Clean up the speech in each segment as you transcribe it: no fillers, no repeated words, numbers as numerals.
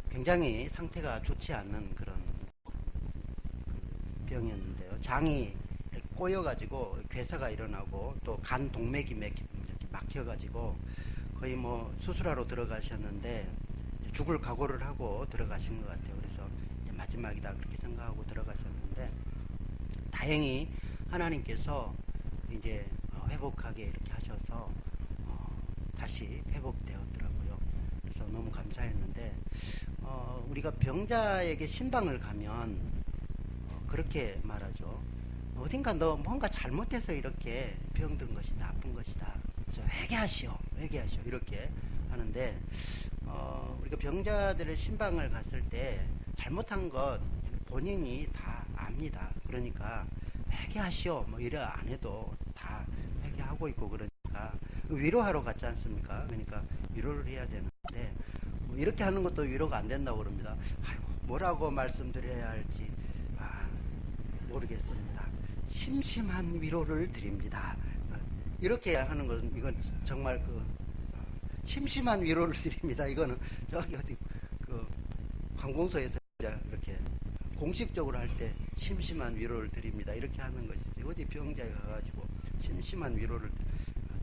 굉장히 상태가 좋지 않은 그런 병이었는데요. 장이 꼬여가지고 괴사가 일어나고 또 간 동맥이 이렇게 막혀가지고 거의 뭐 수술하러 들어가셨는데 죽을 각오를 하고 들어가신 것 같아요. 그래서 이제 마지막이다 그렇게 생각하고 들어가셨는데 다행히 하나님께서 이제 회복하게 이렇게 하셔서 다시 회복되었더라고요. 그래서 너무 감사했는데 우리가 병자에게 신방을 가면 그렇게 말하죠. 어딘가 너 뭔가 잘못해서 이렇게 병든 것이다, 아픈 것이다. 그래서 회개하시오 이렇게 하는데 우리가 병자들의 신방을 갔을 때 잘못한 것 본인이 다 압니다. 그러니까 회개하시오 뭐 이래 안 해도 다 회개하고 있고 그러니까 위로하러 갔지 않습니까? 그러니까 위로를 해야 되는데 이렇게 하는 것도 위로가 안 된다고 그럽니다. 아이고, 뭐라고 말씀드려야 할지 모르겠습니다. 심심한 위로를 드립니다. 이렇게 하는 것은 이건 정말 심심한 위로를 드립니다. 이거는 저기 어디 관공서에서 이렇게 공식적으로 할 때 심심한 위로를 드립니다. 이렇게 하는 것이지 어디 병자에 가가지고 심심한 위로를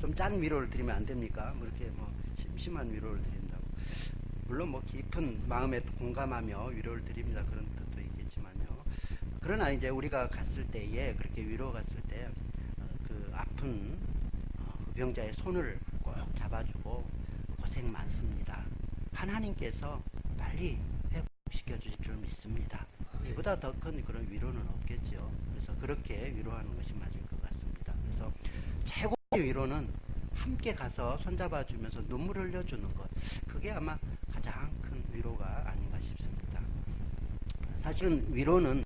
좀 짠 위로를 드리면 안 됩니까? 뭐 이렇게 심심한 위로를 드린다고. 물론 깊은 마음에 공감하며 위로를 드립니다. 그런 뜻도 있겠지만요. 그러나 이제 우리가 갔을 때에 그렇게 위로 갔을 때 그 아픈 병자의 손을 꼭 잡아주고 고생 많습니다. 하나님께서 빨리 회복시켜 주실 줄 믿습니다. 이보다 더 큰 그런 위로는 없겠죠. 그래서 그렇게 위로하는 것이 맞을 것 같습니다. 그래서 최고의 위로는 함께 가서 손잡아 주면서 눈물 흘려주는 것. 그게 아마 가장 큰 위로가 아닌가 싶습니다. 사실은 위로는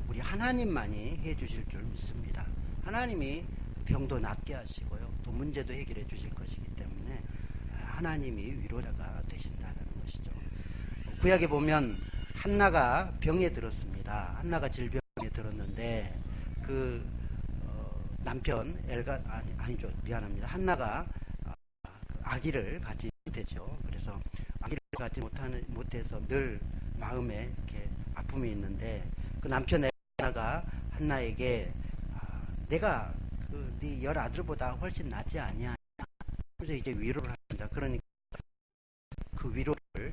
우리 하나님만이 해주실 줄 믿습니다. 하나님이 병도 낫게 하시고요. 또 문제도 해결해 주실 것이기 때문에 하나님이 위로자가 되신다는 것이죠. 구약에 보면 한나가 병에 들었습니다. 한나가 질병에 들었는데 남편 아니죠. 미안합니다. 한나가 아기를 갖지 못했죠. 그래서 아기를 갖지 못해서 늘 마음에 이렇게 아픔이 있는데 그 남편 엘가나가 한나에게 내가 네 열 아들보다 훨씬 낫지 아니야. 그래서 이제 위로를 합니다. 그러니까 그 위로를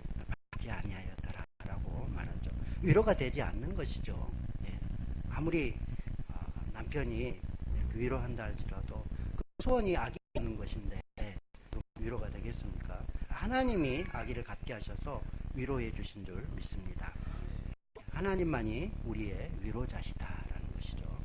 받지 아니하였더라라고 말하죠. 위로가 되지 않는 것이죠. 예. 아무리 남편이 위로한다 할지라도 그 소원이 아기 있는 것인데 위로가 되겠습니까? 하나님이 아기를 갖게 하셔서 위로해 주신 줄 믿습니다. 하나님만이 우리의 위로자시다라는 것이죠.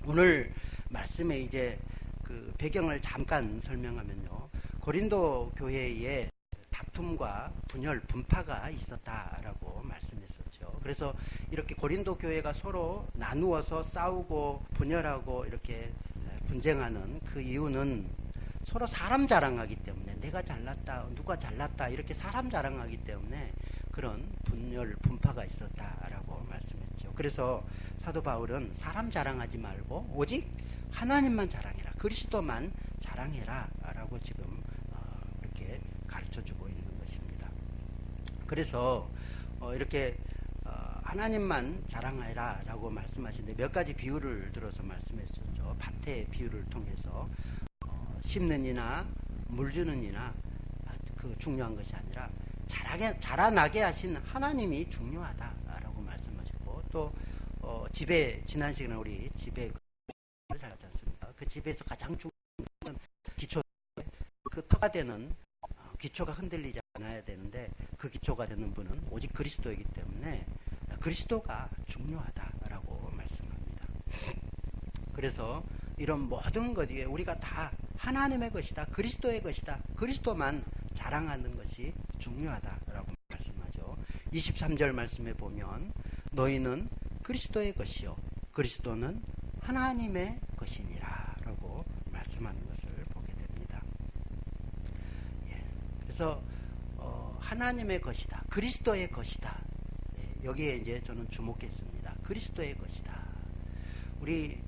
오늘 말씀에 이제 그 배경을 잠깐 설명하면요. 고린도 교회에 다툼과 분열, 분파가 있었다라고 말씀했었죠. 그래서 이렇게 고린도 교회가 서로 나누어서 싸우고 분열하고 이렇게 분쟁하는 그 이유는 서로 사람 자랑하기 때문에 내가 잘났다, 누가 잘났다 이렇게 사람 자랑하기 때문에 그런 분열, 분파가 있었다라고 말씀했죠. 그래서 사도 바울은 사람 자랑하지 말고 오직 하나님만 자랑해라, 그리스도만 자랑해라 라고 지금 이렇게 가르쳐주고 있는 것입니다. 그래서 이렇게 하나님만 자랑해라 라고 말씀하시는데 몇 가지 비유를 들어서 말씀했었죠. 밭의 비유를 통해서 심는 이나 물 주는 이나 그 중요한 것이 아니라 자라나게 하신 하나님이 중요하다라고 말씀하셨고 또 집에 지난 시간에 우리 집에 잘 하지 않습니까? 그 집에서 가장 중요한 기초, 그 터가 되는 기초가 흔들리지 않아야 되는데 그 기초가 되는 분은 오직 그리스도이기 때문에 그리스도가 중요하다라고 말씀합니다. 그래서 이런 모든 것 위에 우리가 다 하나님의 것이다, 그리스도의 것이다, 그리스도만 자랑하는 것이 중요하다라고 말씀하죠. 23절 말씀에 보면 너희는 그리스도의 것이요 그리스도는 하나님의 것이니라 라고 말씀하는 것을 보게 됩니다. 예, 그래서 하나님의 것이다, 그리스도의 것이다. 예, 여기에 이제 저는 주목했습니다. 그리스도의 것이다. 우리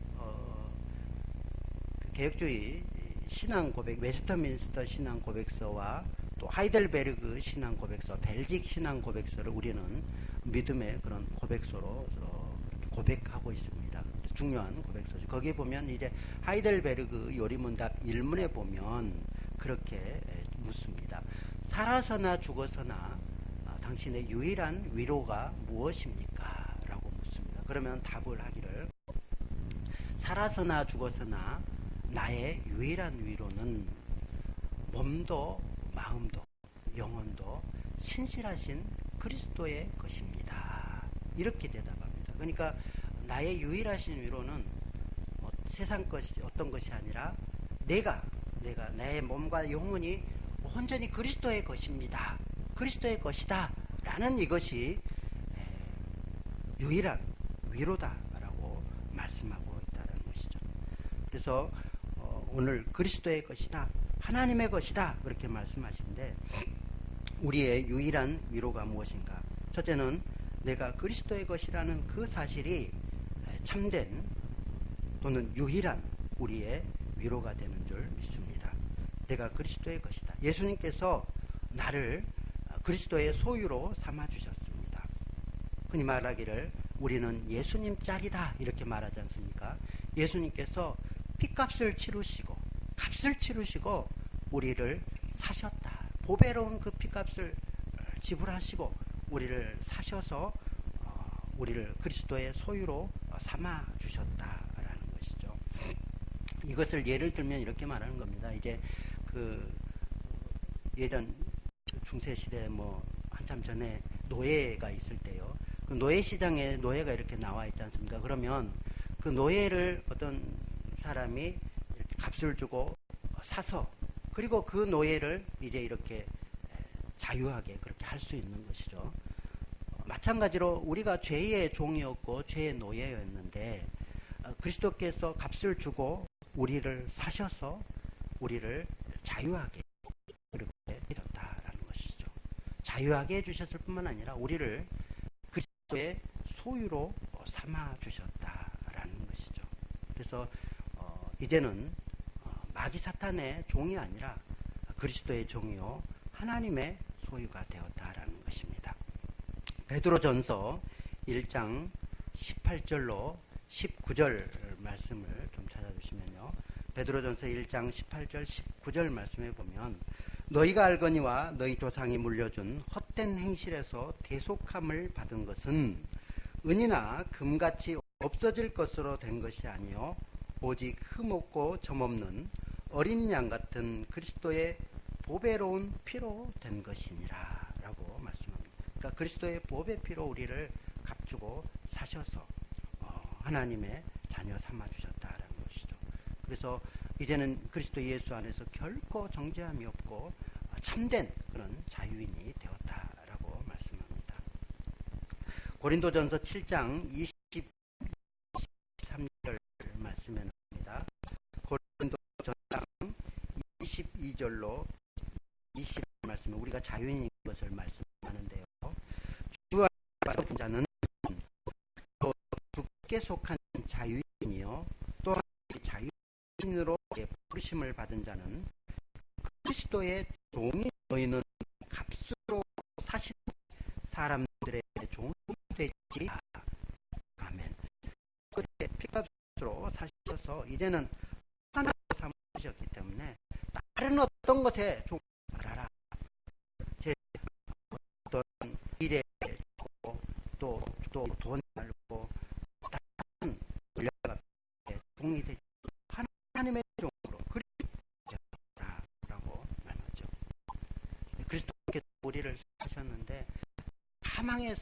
개혁주의 신앙 고백, 웨스터민스터 신앙 고백서와 또 하이델베르그 신앙 고백서, 벨직 신앙 고백서를 우리는 믿음의 그런 고백서로 고백하고 있습니다. 중요한 고백서죠. 거기에 보면 이제 하이델베르그 요리문답 1문에 보면 그렇게 묻습니다. 살아서나 죽어서나 당신의 유일한 위로가 무엇입니까? 라고 묻습니다. 그러면 답을 하기를, 살아서나 죽어서나 나의 유일한 위로는 몸도 마음도 영혼도 신실하신 그리스도의 것입니다. 이렇게 대답합니다. 그러니까 나의 유일하신 위로는 세상 것이 어떤 것이 아니라 내가 내 몸과 영혼이 온전히 그리스도의 것입니다. 그리스도의 것이다 라는 이것이 유일한 위로다라고 말씀하고 있다는 것이죠. 그래서 오늘 그리스도의 것이다, 하나님의 것이다 그렇게 말씀하시는데, 우리의 유일한 위로가 무엇인가? 첫째는 내가 그리스도의 것이라는 그 사실이 참된 또는 유일한 우리의 위로가 되는 줄 믿습니다. 내가 그리스도의 것이다. 예수님께서 나를 그리스도의 소유로 삼아 주셨습니다. 흔히 말하기를 우리는 예수님 짝이다 이렇게 말하지 않습니까? 예수님께서 핏값을 치르시고 값을 치르시고 우리를 사셨다. 보배로운 그 핏값을 지불하시고 우리를 사셔서 우리를 그리스도의 소유로 삼아 주셨다라는 것이죠. 이것을 예를 들면 이렇게 말하는 겁니다. 이제 그 예전 중세 시대 한참 전에 노예가 있을 때요. 그 노예 시장에 노예가 이렇게 나와 있지 않습니까? 그러면 그 노예를 어떤 사람이 이렇게 값을 주고 사서, 그리고 그 노예를 이제 이렇게 자유하게 그렇게 할 수 있는 것이죠. 마찬가지로 우리가 죄의 종이었고 죄의 노예였는데 그리스도께서 값을 주고 우리를 사셔서 우리를 자유하게 그렇게 해줬다라는 것이죠. 자유하게 해주셨을 뿐만 아니라 우리를 그리스도의 소유로 삼아 주셨다라는 것이죠. 그래서 이제는 마귀 사탄의 종이 아니라 그리스도의 종이요 하나님의 소유가 되었다라는 것입니다. 베드로전서 1장 18절로 19절 말씀을 좀 찾아주시면요. 베드로전서 1장 18절 19절 말씀에 보면, 너희가 알거니와 너희 조상이 물려준 헛된 행실에서 대속함을 받은 것은 은이나 금같이 없어질 것으로 된 것이 아니요 오직 흠없고 점없는 어린 양 같은 그리스도의 보배로운 피로 된 것이니라 라고 말씀합니다. 그러니까 그리스도의 보배 피로 우리를 값주고 사셔서 하나님의 자녀 삼아 주셨다라는 것이죠. 그래서 이제는 그리스도 예수 안에서 결코 정죄함이 없고 참된 그런 자유인이 되었다라고 말씀합니다. 고린도전서 7장 23절 말씀에 나옵니다. 고린도전서 22절로 20절 말씀에 우리가 자유인인 것을 말씀하는데요. 주 안에서 본 자는 또 주께 속한 자유인이요 또한 자유인으로 부르심을 받은 자는 그리스도의 종이 너희는 값으로 사신 사람들의 종이 되지. 아멘. 그때 피값으로 사셔서 이제는 하나로 삼으셨기 때문에 다른 어떤 것에 종 말하라. 제 어떤 일에 또 돈 말고 다른 권력과 종이 되지. 하나님의 종으로 그리스도라고 말하죠. 그리스도께서 우리를 사셨는데 사망에서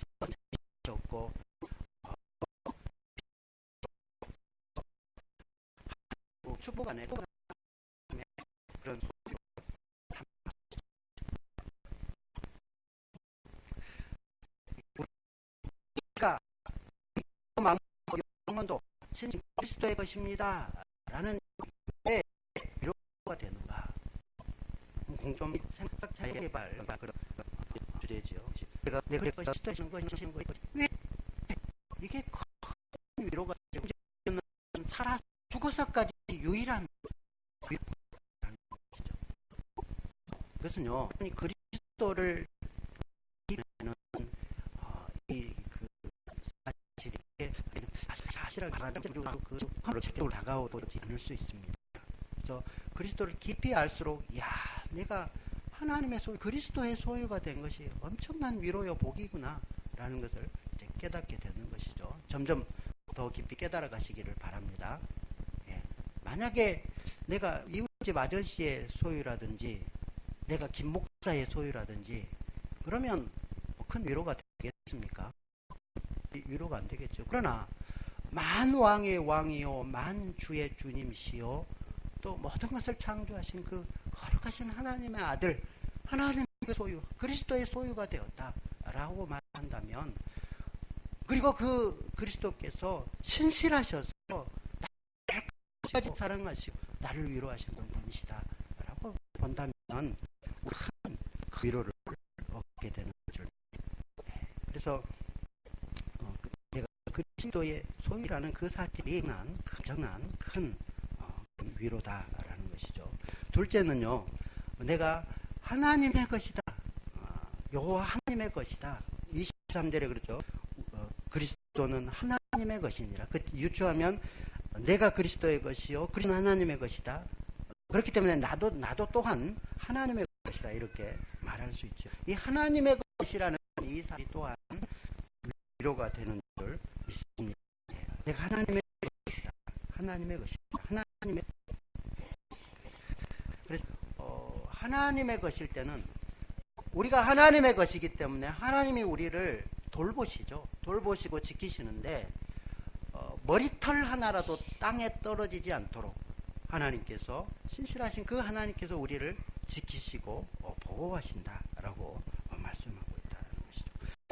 사셨고 축복 안에 그런 소리로 우리가 마음과 영혼도 진짜 그리스도의 것입니다 라는 게 위로가 되는가? 공좀 생각 잘 개발 그런 주제지요. 내가 그리스도의 것이신 거 왜 이게 큰 위로가 되고 살아 죽어서까지 유일한 위로라는 것이죠. 그것은 이것은요, 그리스도를 이그 사실을 그 책적으로 다가오지 않을 수 있습니다. 그래서 그리스도를 깊이 알수록 내가 하나님의 소유, 그리스도의 소유가 된 것이 엄청난 위로요 복이구나 라는 것을 이제 깨닫게 되는 것이죠. 점점 더 깊이 깨달아 가시기를 바랍니다. 만약에 내가 이웃집 아저씨의 소유라든지 내가 김 목사의 소유라든지 그러면 큰 위로가 되겠습니까? 위로가 안 되겠죠. 그러나 만왕의 왕이요 만주의 주님이시요 또 모든 것을 창조하신 그 거룩하신 하나님의 아들, 하나님의 소유, 그리스도의 소유가 되었다라고 말한다면, 그리고 그 그리스도께서 신실하셔서 나를 사랑하시고 나를 위로하시는 분이시다라고 본다면 큰 위로를 얻게 되는 줄. 그래서 내가 그리스도의 소유라는 그 사실이 정한 큰 위로다라는 것이죠. 둘째는요, 내가 하나님의 것이다. 여호와 하나님의 것이다. 23절에 그렇죠. 그리스도는 하나님의 것이니라. 유추하면 내가 그리스도의 것이요 그리스도는 하나님의 것이다. 그렇기 때문에 나도 또한 하나님의 것이다. 이렇게 말할 수 있죠. 이 하나님의 것이라는 이 사실이 또한 위로가 되는 줄 믿습니다. 내가 하나님의 것이다. 하나님의 것이다. 하나님의. 그래서 하나님의 것일 때는 우리가 하나님의 것이기 때문에 하나님이 우리를 돌보시고 지키시는데 머리털 하나라도 땅에 떨어지지 않도록 하나님께서, 신실하신 그 하나님께서 우리를 지키시고 보호하신다라고 말씀하고 있다는 것이죠.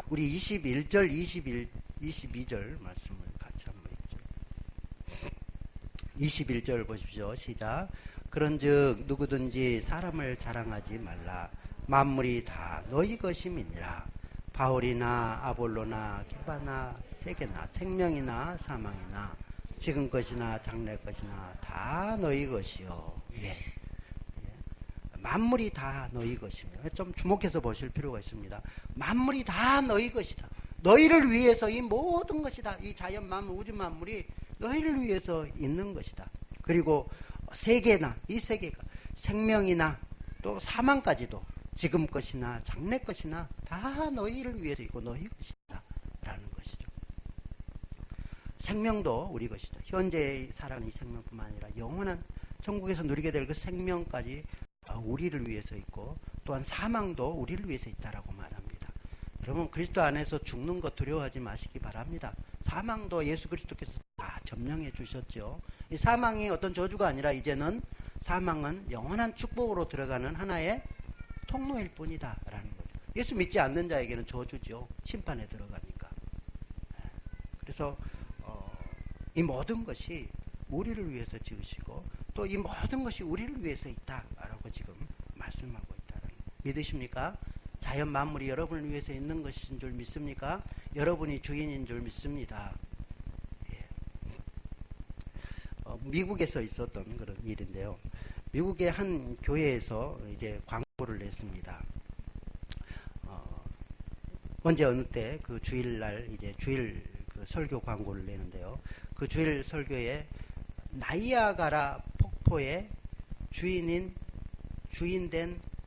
우리 21절, 22절 말씀을 같이 한번 읽죠. 21절 보십시오. 시작. 그런즉 누구든지 사람을 자랑하지 말라. 만물이 다 너희 것임이니라. 바울이나 아볼로나 게바나 세게나 생명이나 사망이나 지금 것이나 장래 것이나 다 너희 것이요. 만물이 다 너희 것이며, 좀 주목해서 보실 필요가 있습니다. 만물이 다 너희 것이다. 너희를 위해서 이 모든 것이다. 이 자연 만물, 우주 만물이 너희를 위해서 있는 것이다. 그리고 세계나 이 세계가 생명이나 또 사망까지도 지금 것이나 장래 것이나 다 너희를 위해서 있고 너희 것이다 라는 것이죠. 생명도 우리 것이다. 현재의 살아가는 이 생명뿐만 아니라 영원한 천국에서 누리게 될 그 생명까지 우리를 위해서 있고, 또한 사망도 우리를 위해서 있다라고 말합니다. 여러분, 그리스도 안에서 죽는 것 두려워하지 마시기 바랍니다. 사망도 예수 그리스도께서 다 점령해 주셨죠. 이 사망이 어떤 저주가 아니라 이제는 사망은 영원한 축복으로 들어가는 하나의 통로일 뿐이다 라는 거죠. 예수 믿지 않는 자에게는 저주죠. 심판에 들어가니까. 그래서 이 모든 것이 우리를 위해서 지으시고 또 이 모든 것이 우리를 위해서 있다라고 지금 말씀하고 있다는, 믿으십니까? 자연 만물이 여러분을 위해서 있는 것인 줄 믿습니까? 여러분이 주인인 줄 믿습니다. 미국에서 있었던 그런 일인데요. 미국의 한 교회에서 이제 광고를 냈습니다. 언제 어느 때 그 주일날 이제 주일 그 설교 광고를 내는데요. 그 주일 설교에 나이아가라 폭포의 주인된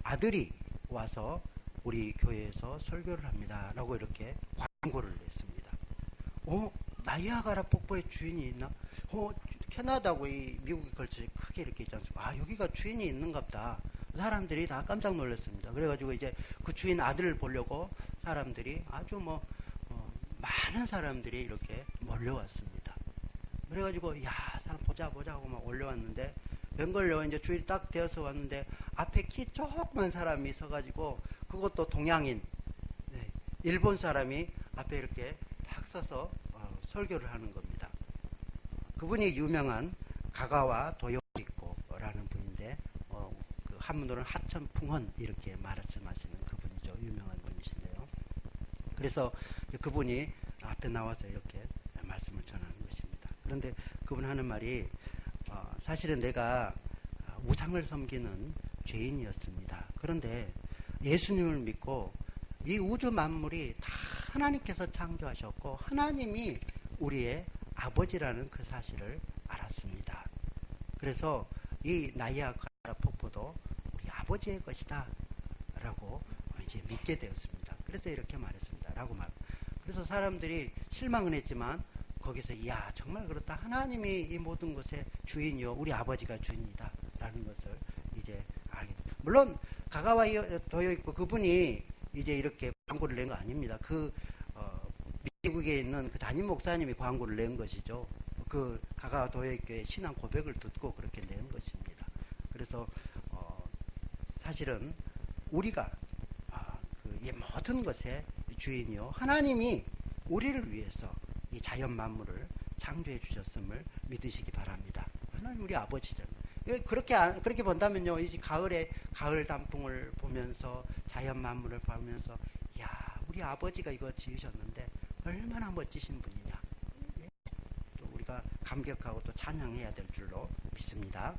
아들이 와서 우리 교회에서 설교를 합니다. 라고 이렇게 광고를 냈습니다. 나이아가라 폭포의 주인이 있나? 캐나다고 이 미국에 걸쳐 크게 이렇게 있지 않습니까? 여기가 주인이 있는갑다. 사람들이 다 깜짝 놀랐습니다. 그래가지고 이제 그 주인 아들을 보려고 사람들이 아주 많은 사람들이 이렇게 몰려왔습니다. 그래가지고 사람 보자 하고 막 올려왔는데, 웬걸요, 이제 주일이 딱 되어서 왔는데 앞에 키 조그만 사람이 서가지고, 그것도 동양인, 일본 사람이 앞에 이렇게 탁 서서 설교를 하는 겁니다. 그분이 유명한 가가와 도요이코라는 분인데, 그 한문으로는 하천풍헌 이렇게 말씀하시는 그분이죠. 유명한 분이신데요. 그래서 그분이 앞에 나와서 이렇게 말씀을 전하는 것입니다. 그런데 그분 하는 말이 사실은 내가 우상을 섬기는 죄인이었습니다. 그런데 예수님을 믿고 이 우주 만물이 다 하나님께서 창조하셨고 하나님이 우리의 아버지라는 그 사실을 알았습니다. 그래서 이 나이아가라 폭포도 우리 아버지의 것이다 라고 이제 믿게 되었습니다. 그래서 이렇게 말했습니다. 라고 말. 그래서 사람들이 실망은 했지만 거기서 이야 정말 그렇다. 하나님이 이 모든 것의 주인이요 우리 아버지가 주인이다 라는 것을 이제 알게 됩니다. 물론 가가와 도요 있고 그분이 이제 이렇게 광고를 낸 거 아닙니다. 미국에 있는 그 담임 목사님이 광고를 낸 것이죠. 그 가가와 도요교회 신앙 고백을 듣고 그렇게 낸 것입니다. 그래서 사실은 우리가 이 모든 것의 주인이요 하나님이 우리를 위해서 이 자연 만물을 창조해 주셨음을 믿으시기 바랍니다. 하나님 우리 아버지들. 그렇게 본다면요, 이제 가을에 가을 단풍을 보면서 자연 만물을 보면서 야 우리 아버지가 이거 지으셨는데 얼마나 멋지신 분이냐. 또 우리가 감격하고 또 찬양해야 될 줄로 믿습니다.